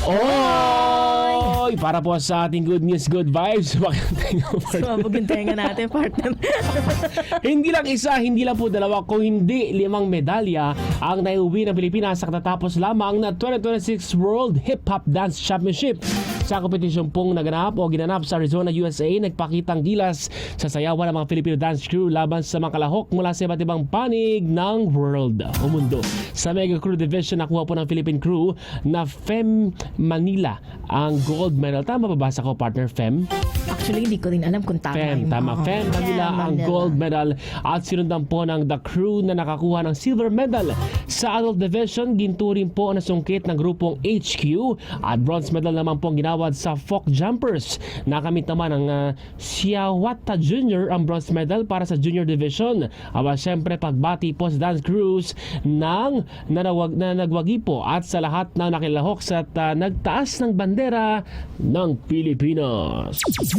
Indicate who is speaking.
Speaker 1: Oy! Para po sa ating good news, good vibes.
Speaker 2: Sumabog yung tenga natin, partner.
Speaker 1: Hindi lang isa, hindi lang po dalawa, kung hindi 5 medalya ang naiuwi ng Pilipinas sa katatapos lamang na 2026 World Hip Hop Dance Championship. Sa kompetisyon pong ginanap sa Arizona, USA, nagpakitang gilas sa sayawan ng mga Filipino dance crew laban sa mga kalahok mula sa iba't ibang panig ng world o mundo. Sa Mega Crew Division, nakuha po ng Philippine crew na Fem Manila ang gold medal. Tama ba basa ko, partner? Fem?
Speaker 2: Actually, hindi ko rin alam kung tama
Speaker 1: Fem, tama. Fem Manila ang gold medal at sinundan po ng The Crew na nakakuha ng silver medal. Sa adult division, ginto rin po na sungkit ng grupong HQ at bronze medal naman po ang ginawad sa folk jumpers. Nakamit naman ng Siawata Jr. ang bronze medal para sa junior division. Aba, syempre pagbati po sa dance crews ng nagwagi po at sa lahat na nakilahok sa nagtaas ng bandera ng Pilipinas.